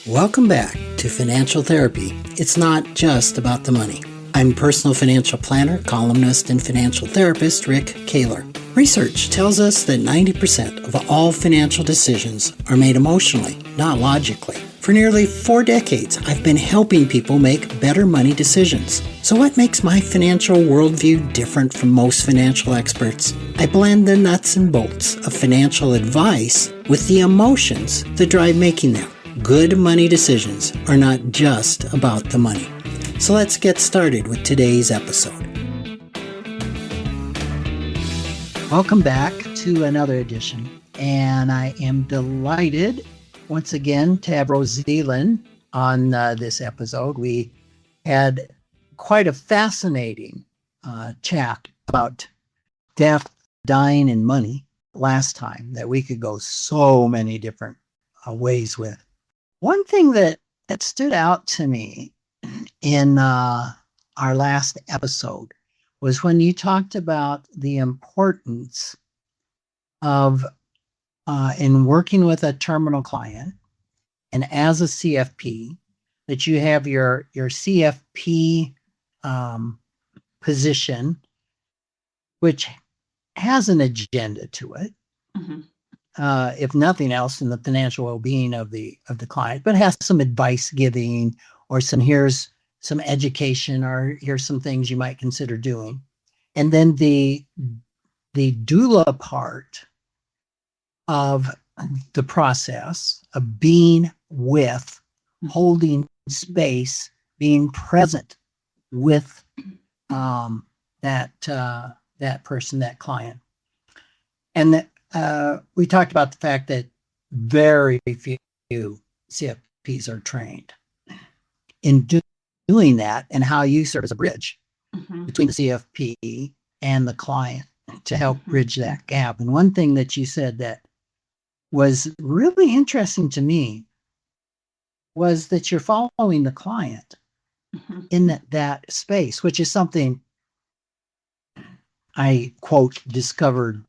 Welcome back to Financial Therapy. It's not just about the money. I'm personal financial planner, columnist, and financial therapist Rick Kahler. Research tells us that 90% of all financial decisions are made emotionally, not logically. For nearly 4 decades, I've been helping people make better money decisions. So what makes my financial worldview different from most financial experts? I blend the nuts and bolts of financial advice with the emotions that drive making them. Good money decisions are not just about the money. So let's get started with today's episode. Welcome back to another edition, and I am delighted once again to have Rosalind on this episode. We had quite a fascinating chat about death, dying, and money last time that we could go so many different ways with. One thing that stood out to me in our last episode was when you talked about the importance of in working with a terminal client and as a CFP, that you have your CFP position, which has an agenda to it. Mm-hmm. If nothing else, in the financial well-being of the client, but has some advice giving or here's some education or here's some things you might consider doing. And then the doula part of the process of being with, holding space, being present with that person, that client. And that we talked about the fact that very few CFPs are trained in doing that, and how you serve as a bridge between the CFP and the client to help bridge that gap. And one thing that you said that was really interesting to me was that you're following the client in that space, which is something I, quote, discovered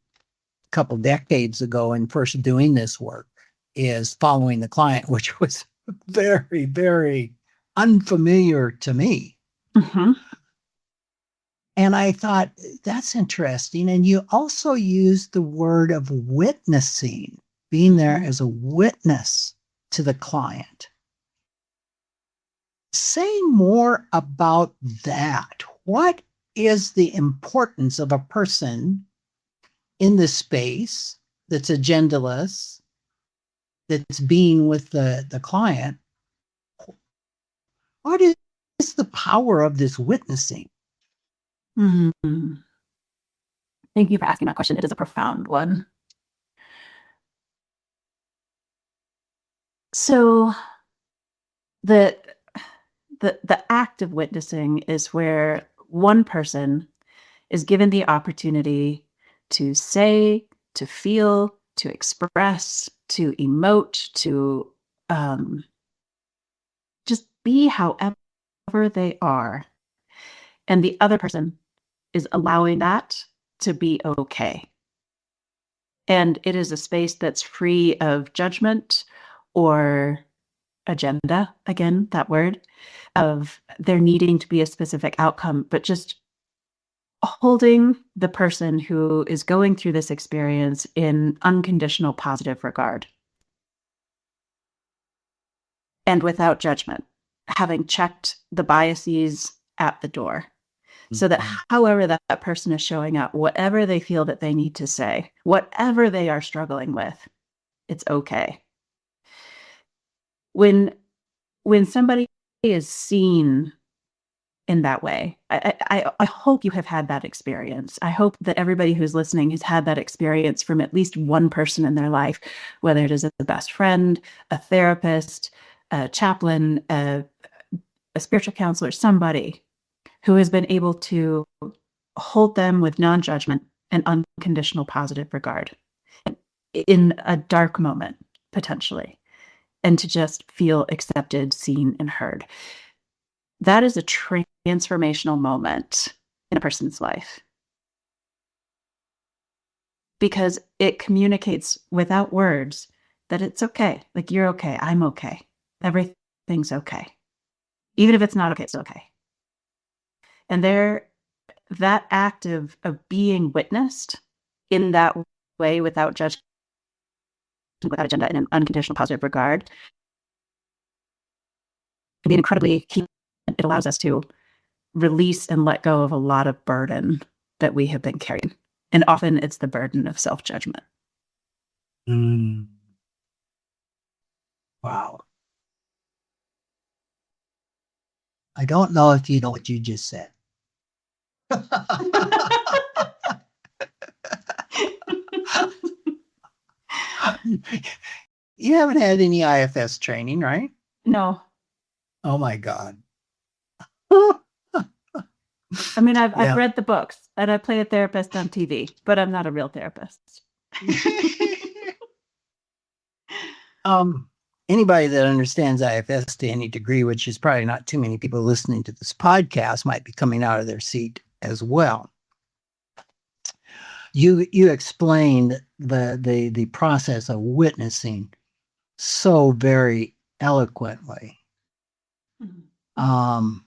couple decades ago and first doing this work, is following the client, which was very, very unfamiliar to me. Mm-hmm. And I thought, that's interesting. And you also used the word of witnessing, being there as a witness to the client. Say more about that. What is the importance of a person in this space that's agendaless, that's being with the client? What is the power of this witnessing? Mm-hmm. Thank you for asking that question. It is a profound one. So the act of witnessing is where one person is given the opportunity to say, to feel, to express, to emote, to just be however they are. And the other person is allowing that to be okay. And it is a space that's free of judgment or agenda, again, that word, of there needing to be a specific outcome, but just holding the person who is going through this experience in unconditional positive regard. And without judgment, having checked the biases at the door. So that however that person is showing up, whatever they feel that they need to say, whatever they are struggling with, it's okay. When somebody is seen in that way, I hope you have had that experience. I hope that everybody who's listening has had that experience from at least one person in their life, whether it is a best friend, a therapist, a chaplain, a spiritual counselor, somebody who has been able to hold them with non-judgment and unconditional positive regard in a dark moment, potentially, and to just feel accepted, seen, and heard. That is a transformational moment in a person's life, because it communicates without words that it's okay. Like, you're okay. I'm okay. Everything's okay. Even if it's not okay, it's okay. And that act of being witnessed in that way, without judgment, without agenda, in an unconditional positive regard, can be incredibly key. It allows us to release and let go of a lot of burden that we have been carrying. And often it's the burden of self-judgment. Mm. Wow. I don't know if you know what you just said. You haven't had any IFS training, right? No. Oh my God. I mean, I've read the books and I play a therapist on TV, but I'm not a real therapist. Anybody that understands IFS to any degree, which is probably not too many people listening to this podcast, might be coming out of their seat as well. You explained the process of witnessing so very eloquently, and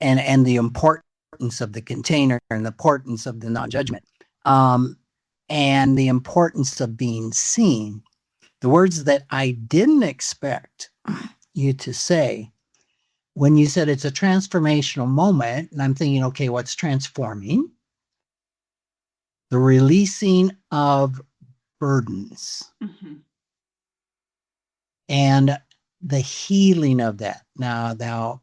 the importance of the container and the importance of the non-judgment, and the importance of being seen. The words that I didn't expect you to say when you said it's a transformational moment, and I'm thinking, okay, what's transforming? The releasing of burdens. Mm-hmm. And the healing of that. Now,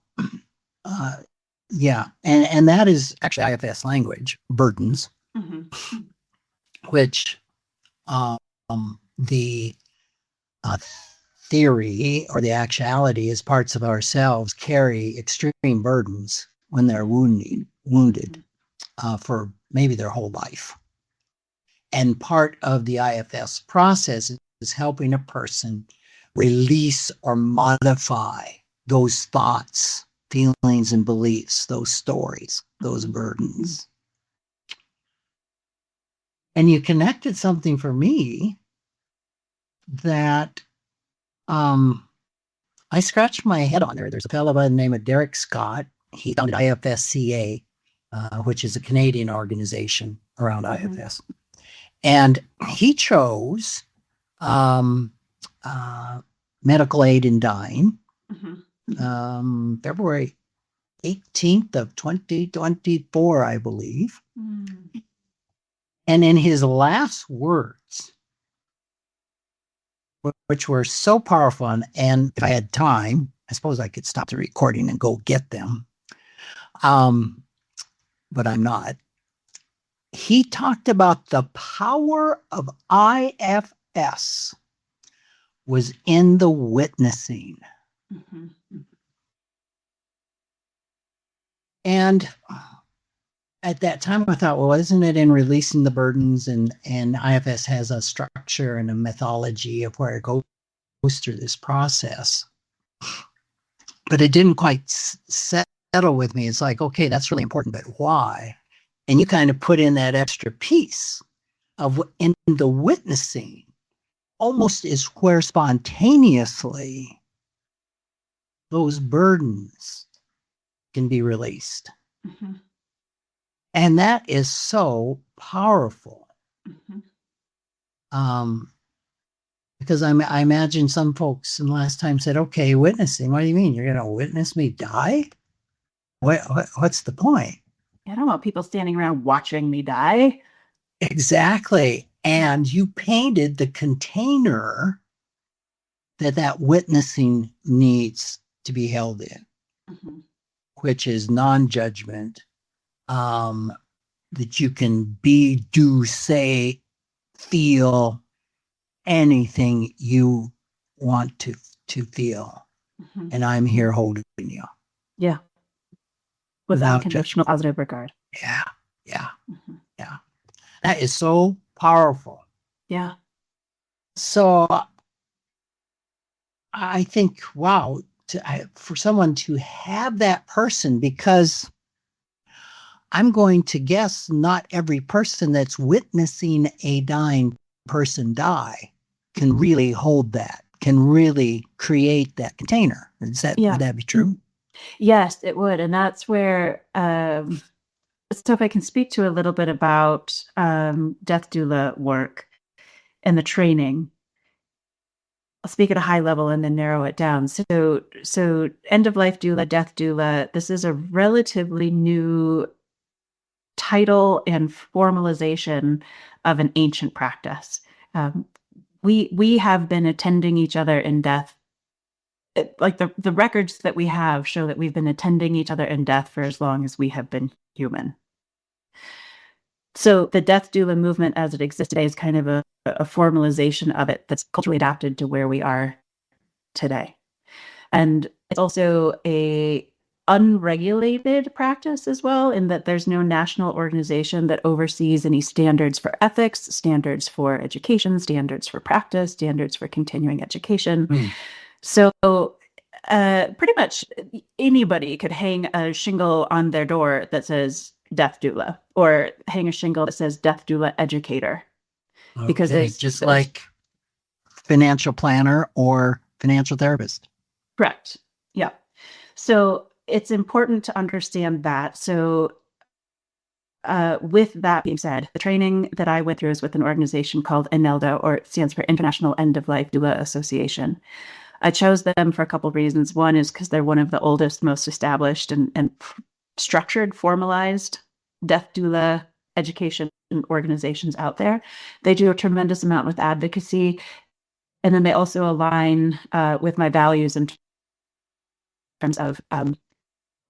yeah, and that is actually IFS language, burdens, mm-hmm. which the theory or the actuality is parts of ourselves carry extreme burdens when they're wounded for maybe their whole life. And part of the IFS process is helping a person release or modify those thoughts, feelings, and beliefs, those stories, those burdens. And you connected something for me that I scratched my head on there. There's a fellow by the name of Derek Scott. He founded IFSCA, which is a Canadian organization around IFS. And he chose medical aid in dying, February 18th of 2024, I believe. Mm. And in his last words, which were so powerful, and if I had time, I suppose I could stop the recording and go get them. But I'm not. He talked about the power of IFS was in the witnessing. Mm-hmm. And at that time, I thought, well, isn't it in releasing the burdens? And IFS has a structure and a methodology of where it goes through this process. But it didn't quite settle with me. It's like, okay, that's really important, but why? And you kind of put in that extra piece of in the witnessing, almost is where spontaneously those burdens can be released. Mm-hmm. And that is so powerful. Mm-hmm. Because I imagine some folks in the last time said, okay, witnessing, what do you mean? You're going to witness me die? What's the point? I don't want people standing around watching me die. Exactly. And you painted the container that witnessing needs to be held in, mm-hmm. which is non-judgment, that you can be, do, say, feel anything you want to feel. Mm-hmm. And I'm here holding you. Yeah. Without unconditional positive regard. Yeah. Yeah. Mm-hmm. Yeah. That is so powerful. Yeah. So I think, wow, for someone to have that person, because I'm going to guess not every person that's witnessing a dying person die can really hold that can really create that container. Would that be true? Yes, it would. And that's where, so if I can speak to a little bit about death doula work and the training, I'll speak at a high level and then narrow it down. So end of life doula, death doula, this is a relatively new title and formalization of an ancient practice. We have been attending each other in death. Like the records that we have show that we've been attending each other in death for as long as we have been human. So the death doula movement as it exists today is kind of a formalization of it that's culturally adapted to where we are today. And it's also a unregulated practice as well, in that there's no national organization that oversees any standards for ethics, standards for education, standards for practice, standards for continuing education. So pretty much anybody could hang a shingle on their door that says death doula, or hang a shingle that says death doula educator. Okay. Because it's just like financial planner or financial therapist. Correct. Yeah. So it's important to understand that. So with that being said, the training that I went through is with an organization called INELDA, or it stands for International End of Life Doula Association. I chose them for a couple of reasons. One is because they're one of the oldest, most established and structured, formalized death doula education organizations out there. They do a tremendous amount with advocacy. And then they also align with my values in terms of, I'll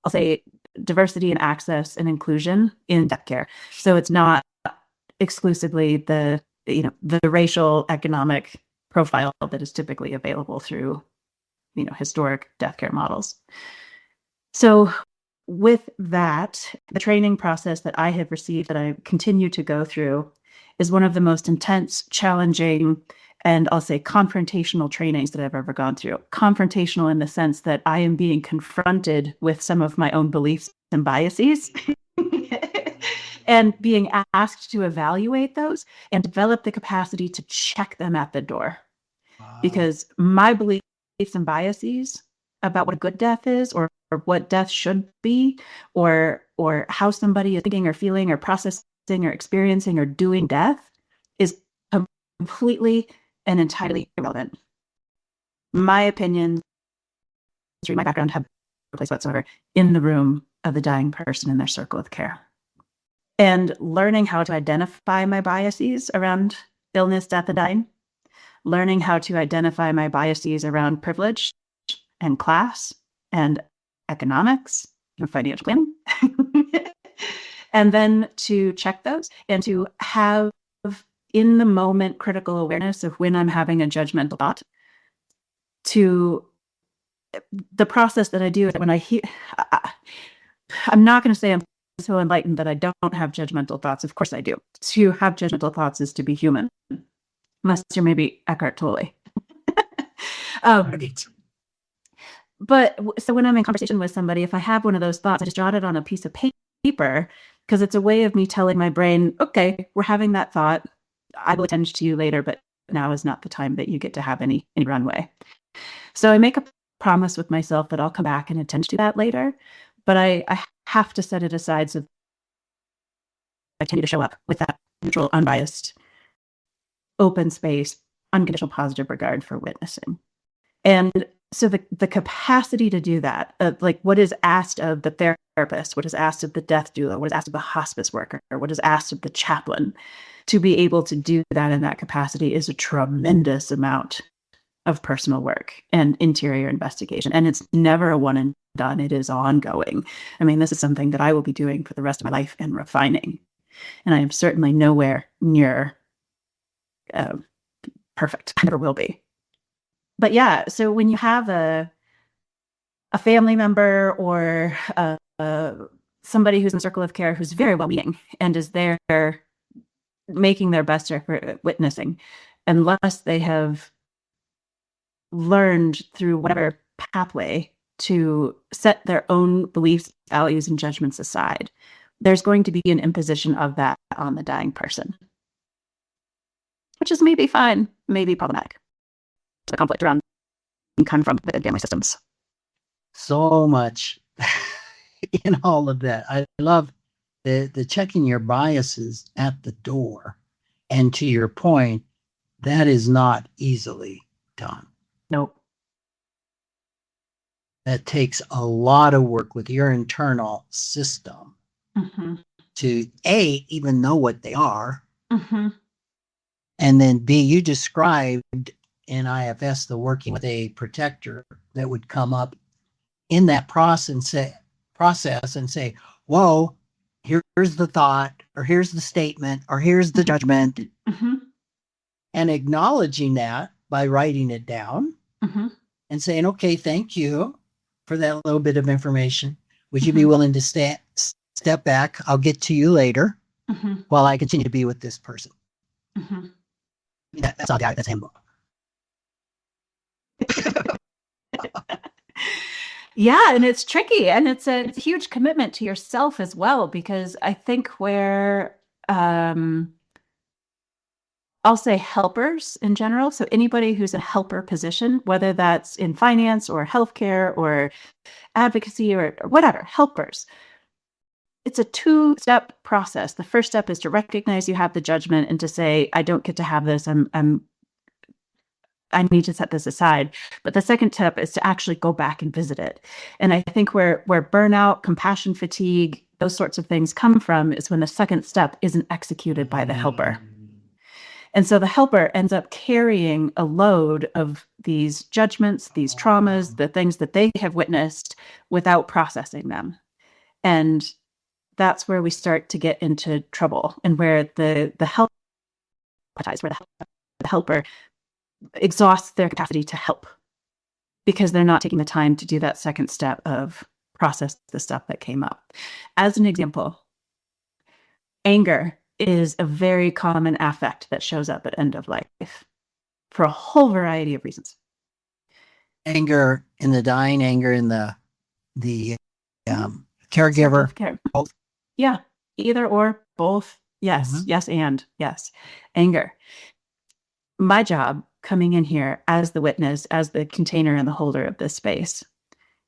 say, diversity and access and inclusion in death care. So it's not exclusively the racial, economic profile that is typically available through, historic death care models. So with that, the training process that I have received, that I continue to go through, is one of the most intense, challenging, and I'll say confrontational trainings that I've ever gone through. Confrontational in the sense that I am being confronted with some of my own beliefs and biases and being asked to evaluate those and develop the capacity to check them at the door. Wow. Because my beliefs and biases about what a good death is, or what death should be, or how somebody is thinking or feeling or processing or experiencing or doing death, is completely and entirely irrelevant. My opinions, my background, have no place whatsoever in the room of the dying person in their circle of care. And learning how to identify my biases around illness, death, and dying, learning how to identify my biases around privilege and class and economics and financial planning, and then to check those and to have in the moment critical awareness of when I'm having a judgmental thought. To the process that I do when I hear, I'm not going to say I'm so enlightened that I don't have judgmental thoughts. Of course I do. To have judgmental thoughts is to be human, unless you're maybe Eckhart Tolle. But so when I'm in conversation with somebody, if I have one of those thoughts, I just jot it on a piece of paper, because it's a way of me telling my brain, okay, we're having that thought. I will attend to you later, but now is not the time that you get to have any runway. So I make a promise with myself that I'll come back and attend to that later, but I have to set it aside so I continue to show up with that neutral, unbiased, open space, unconditional positive regard for witnessing. And so the capacity to do that, like what is asked of the therapist, what is asked of the death doula, what is asked of the hospice worker, or what is asked of the chaplain, to be able to do that in that capacity is a tremendous amount of personal work and interior investigation. And it's never a one and done. It is ongoing. I mean, this is something that I will be doing for the rest of my life and refining. And I am certainly nowhere near perfect. I never will be. But yeah, so when you have a family member or somebody who's in the circle of care who's very well-meaning and is there making their best effort at witnessing, unless they have learned through whatever pathway to set their own beliefs, values, and judgments aside, there's going to be an imposition of that on the dying person, which is maybe fine, maybe problematic. the conflict around come from within family systems. So much in all of that. I love the checking your biases at the door. And to your point, that is not easily done. Nope. That takes a lot of work with your internal system to A, even know what they are. And then B, you described in IFS the working with a protector that would come up in that process and say, whoa, here's the thought, or here's the statement, or here's the judgment. And acknowledging that by writing it down and saying, okay, thank you for that little bit of information. Would you be willing to step back? I'll get to you later while I continue to be with this person. That's all that's handbook. Yeah, and it's tricky, and it's a huge commitment to yourself as well, because I think where I'll say helpers in general, so anybody who's a helper position, whether that's in finance or healthcare or advocacy or whatever, helpers, it's a two-step process. The first step is to recognize you have the judgment and to say, I don't get to have this. I need to set this aside. But the second step is to actually go back and visit it. And I think where burnout, compassion fatigue, those sorts of things come from is when the second step isn't executed by the helper. And so the helper ends up carrying a load of these judgments, these traumas, the things that they have witnessed without processing them. And that's where we start to get into trouble, and where the helper exhausts their capacity to help because they're not taking the time to do that second step of process the stuff that came up. As an example, anger is a very common affect that shows up at end of life for a whole variety of reasons. Anger in the dying, anger in the caregiver. Both. Yeah, either or, both. Yes, yes, and yes. Anger. My job coming in here as the witness, as the container and the holder of this space,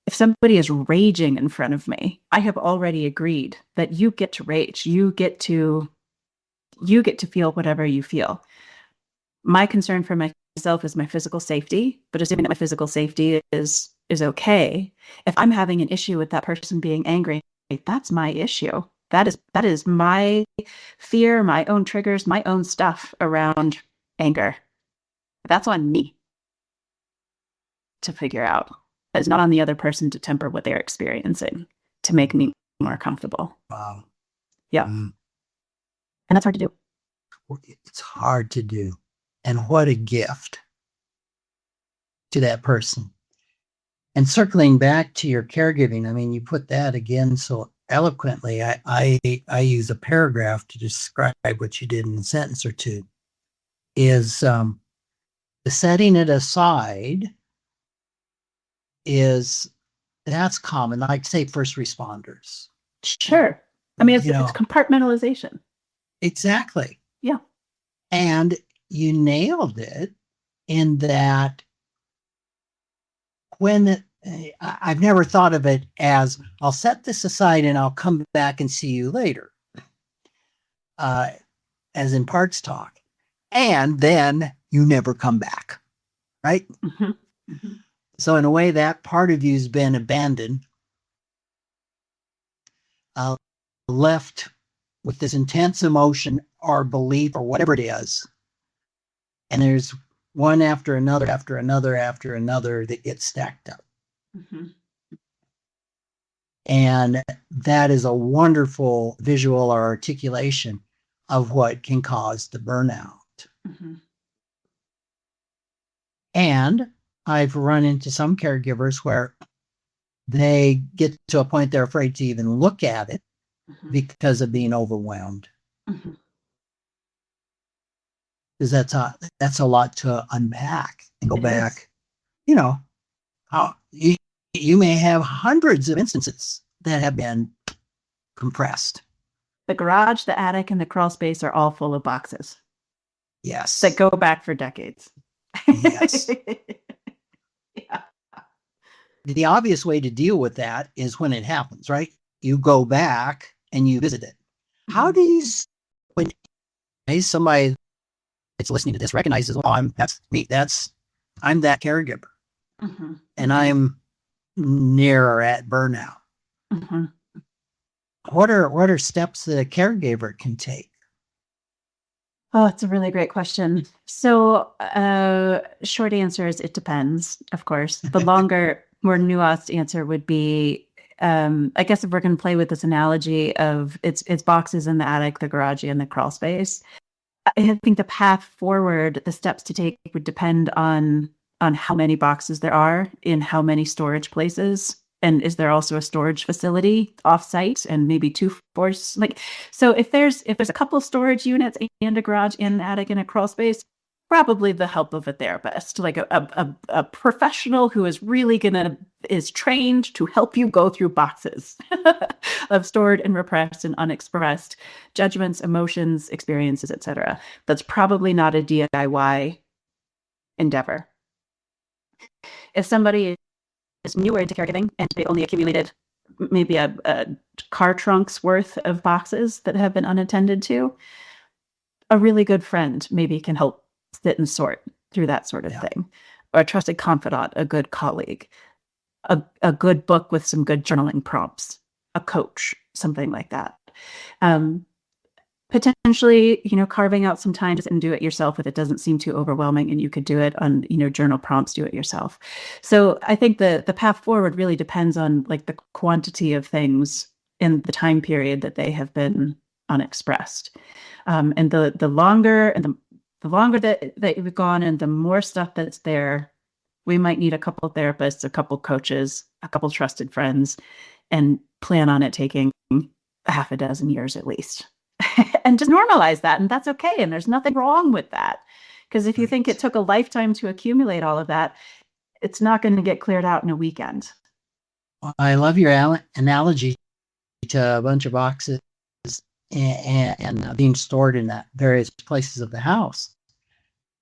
if somebody is raging in front of me, I have already agreed that you get to rage. You get to feel whatever you feel. My concern for myself is my physical safety, but assuming that my physical safety is okay, if I'm having an issue with that person being angry, that's my issue. That is my fear, my own triggers, my own stuff around anger. That's on me to figure out. It's not on the other person to temper what they're experiencing to make me more comfortable. Wow. Yeah. And that's hard to do. It's hard to do. And what a gift to that person. And circling back to your caregiving, I mean, you put that again so eloquently. I use a paragraph to describe what you did in a sentence or two. Is the setting it aside that's common. Like say first responders. Sure. I mean, it's compartmentalization. Exactly. Yeah. And you nailed it in that when I've never thought of it as I'll set this aside and I'll come back and see you later, as in parts talk. And then you never come back, right? So in a way, that part of you's been abandoned, left with this intense emotion or belief or whatever it is. And there's one after another that gets stacked up. And that is a wonderful visual or articulation of what can cause the burnout. And I've run into some caregivers where they get to a point they're afraid to even look at it because of being overwhelmed. Because that's a lot to unpack and go back. You know, how you may have hundreds of instances that have been compressed. The garage, the attic, and the crawl space are all full of boxes. Yes. That go back for decades. Yes. Yeah. The obvious way to deal with that is when it happens, right? You go back and you visit it. How do you, when somebody that's listening to this recognizes, oh, that's me, I'm that caregiver, and I'm near or at burnout. What are steps that a caregiver can take? Oh, it's a really great question. So, short answer is it depends, of course. The longer, more nuanced answer would be, I guess if we're going to play with this analogy of it's boxes in the attic, the garage, and the crawl space. I think the path forward, the steps to take would depend on how many boxes there are in how many storage places. And is there also a storage facility offsite and maybe two floors? So if there's a couple of storage units and a garage and an attic and a crawl space, probably the help of a therapist, like a professional who is really is trained to help you go through boxes of stored and repressed and unexpressed judgments, emotions, experiences, etc. That's probably not a DIY endeavor. If somebody is newer into caregiving and they only accumulated maybe a car trunk's worth of boxes that have been unattended to, a really good friend maybe can help sit and sort through that sort of thing. Or a trusted confidant, a good colleague, a good book with some good journaling prompts, a coach, something like that. Potentially, carving out some time to sit and do it yourself if it doesn't seem too overwhelming, and you could do it on, journal prompts, do it yourself. So I think the path forward really depends on like the quantity of things in the time period that they have been unexpressed. And the longer that we've gone and the more stuff that's there, we might need a couple of therapists, a couple coaches, a couple trusted friends, and plan on it taking a half a dozen years at least. And just normalize that. And that's okay. And there's nothing wrong with that. Because if you think it took a lifetime to accumulate all of that, it's not going to get cleared out in a weekend. I love your analogy to a bunch of boxes and being stored in that various places of the house.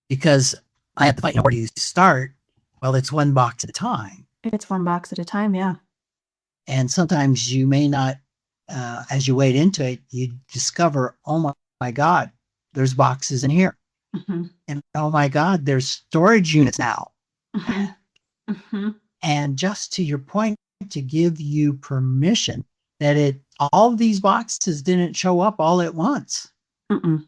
Because I have to find out where do you start? Well, it's one box at a time. It's one box at a time, yeah. And sometimes you may not, as you wade into it, you discover, oh my God, there's boxes in here. And oh my God, there's storage units now. And just to your point, to give you permission that all of these boxes didn't show up all at once. And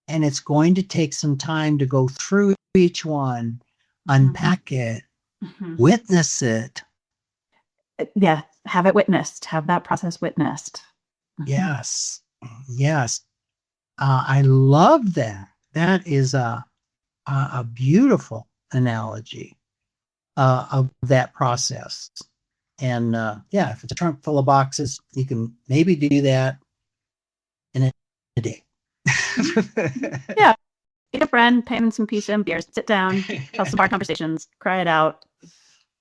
it's going to take some time to go through each one, unpack it, witness it. Yeah, have it witnessed, have that process witnessed. Yes. I love that. That is a beautiful analogy of that process. And if it's a trunk full of boxes, you can maybe do that in a day. Yeah. Meet a friend, pay them some pizza and beers, sit down, have some bar conversations, cry it out,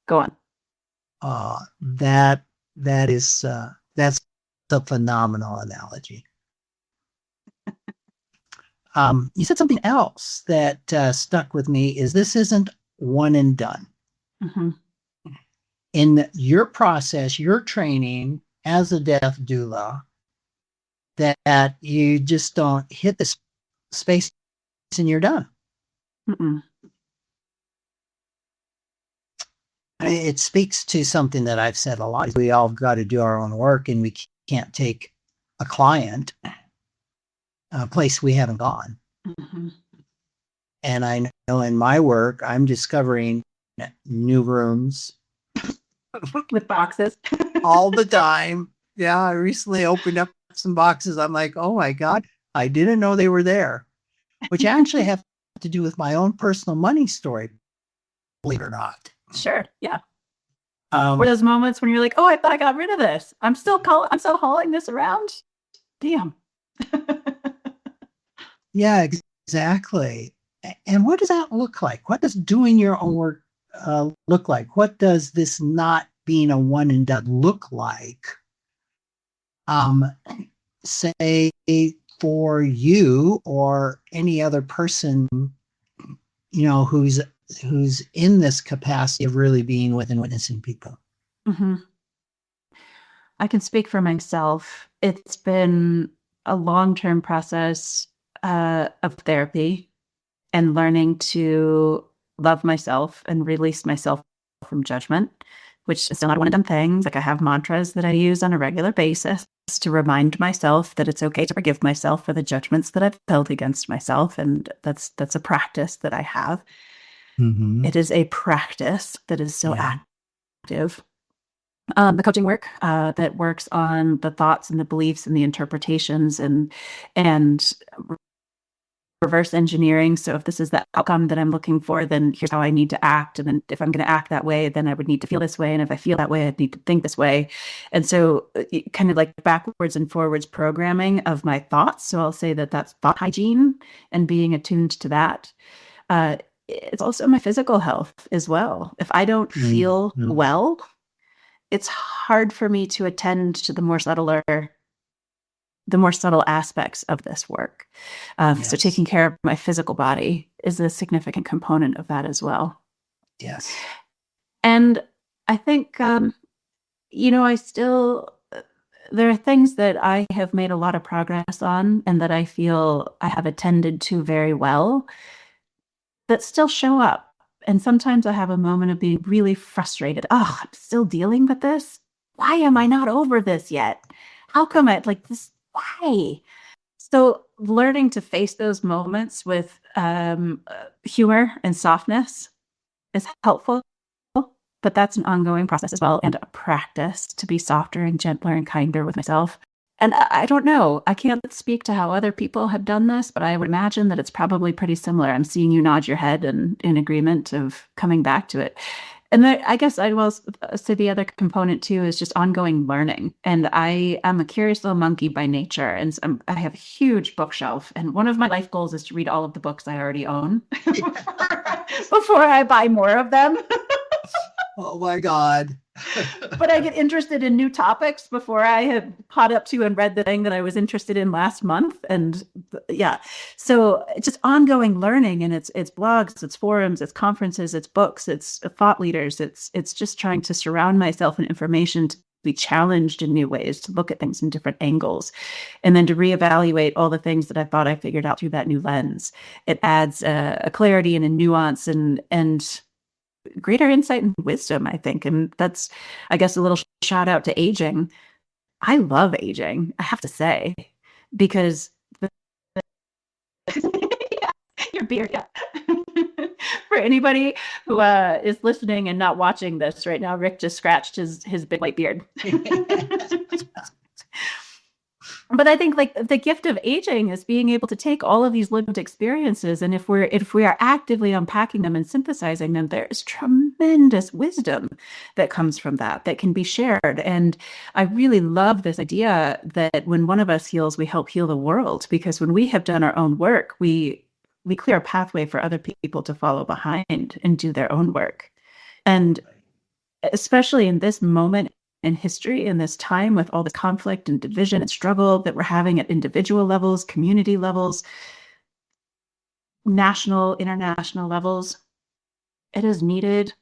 go on. That's a phenomenal analogy. You said something else that stuck with me is this isn't one and done. In your process, your training as a death doula, that you just don't hit the space and you're done. It speaks to something that I've said a lot. We all got to do our own work, and we can't take a client a place we haven't gone. And I know in my work, I'm discovering new rooms with boxes all the time. Yeah, I recently opened up some boxes. I'm like, oh my God, I didn't know they were there, which actually have to do with my own personal money story, believe it or not. Sure. Yeah. Were those moments when you're like, oh, I thought I got rid of this. I'm still hauling this around. Damn. Yeah, exactly. And what does that look like? What does doing your own work look like? What does this not being a one and done look like? Say for you or any other person who's in this capacity of really being with and witnessing people. Mm-hmm. I can speak for myself. It's been a long-term process of therapy and learning to love myself and release myself from judgment, which is still not a one-and-done thing. Like I have mantras that I use on a regular basis to remind myself that it's okay to forgive myself for the judgments that I've held against myself. And that's a practice that I have. Mm-hmm. It is a practice that is so active. The coaching work that works on the thoughts and the beliefs and the interpretations and reverse engineering. So if this is the outcome that I'm looking for, then here's how I need to act. And then if I'm going to act that way, then I would need to feel this way. And if I feel that way, I'd need to think this way. And so kind of like backwards and forwards programming of my thoughts. So I'll say that that's thought hygiene and being attuned to that. It's also my physical health as well. If I don't feel well, it's hard for me to attend to the more subtle aspects of this work. So taking care of my physical body is a significant component of that as well. Yes. And I think, there are things that I have made a lot of progress on and that I feel I have attended to very well that still show up. And sometimes I have a moment of being really frustrated. Oh, I'm still dealing with this. Why am I not over this yet? How come I like this? Why? So learning to face those moments with humor and softness is helpful, but that's an ongoing process as well, and a practice to be softer and gentler and kinder with myself. And I don't know, I can't speak to how other people have done this, but I would imagine that it's probably pretty similar. I'm seeing you nod your head in agreement of coming back to it. And I guess I will say the other component too is just ongoing learning. And I am a curious little monkey by nature. And I have a huge bookshelf. And one of my life goals is to read all of the books I already own before I buy more of them. Oh my God. But I get interested in new topics before I have caught up to and read the thing that I was interested in last month. And so it's just ongoing learning, and it's blogs, it's forums, it's conferences, it's books, it's thought leaders. It's just trying to surround myself with information to be challenged in new ways, to look at things in different angles, and then to reevaluate all the things that I thought I figured out through that new lens. It adds a clarity and a nuance and greater insight and wisdom, I think. And that's, I guess, a little shout out to aging. I love aging, I have to say, because your beard, for anybody who is listening and not watching this right now, Rick just scratched his big white beard. But I think like the gift of aging is being able to take all of these lived experiences, and if we are actively unpacking them and synthesizing them, there is tremendous wisdom that comes from that can be shared. And I really love this idea that when one of us heals, we help heal the world, because when we have done our own work, we clear a pathway for other people to follow behind and do their own work. And especially in this moment in history, in this time with all the conflict and division and struggle that we're having at individual levels, community levels, national, international levels, it is needed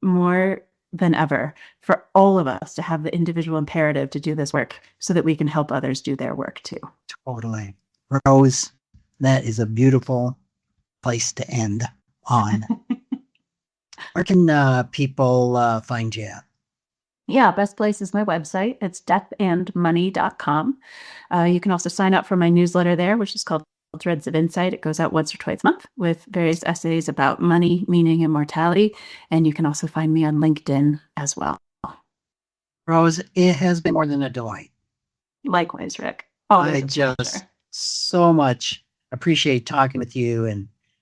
more than ever for all of us to have the individual imperative to do this work so that we can help others do their work too. Totally. Rose, that is a beautiful place to end on. Where can people find you at? Yeah, best place is my website. It's deathandmoney.com. You can also sign up for my newsletter there, which is called Threads of Insight. It goes out once or twice a month with various essays about money, meaning, and mortality. And you can also find me on LinkedIn as well. Rose, it has been more than a delight. Likewise, Rick. I just so much appreciate talking with you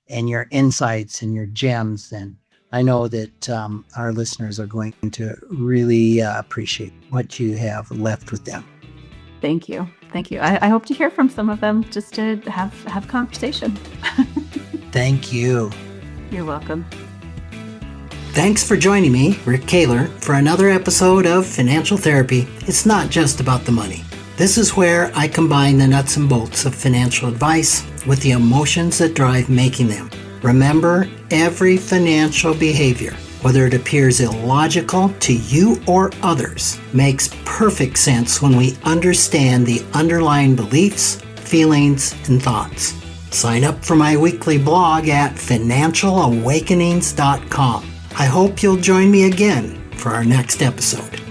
and your insights and your gems. And I know that our listeners are going to really appreciate what you have left with them. Thank you. Thank you. I hope to hear from some of them just to have conversation. Thank you. You're welcome. Thanks for joining me, Rick Kahler, for another episode of Financial Therapy. It's not just about the money. This is where I combine the nuts and bolts of financial advice with the emotions that drive making them. Remember, every financial behavior, whether it appears illogical to you or others, makes perfect sense when we understand the underlying beliefs, feelings, and thoughts. Sign up for my weekly blog at financialawakenings.com. I hope you'll join me again for our next episode.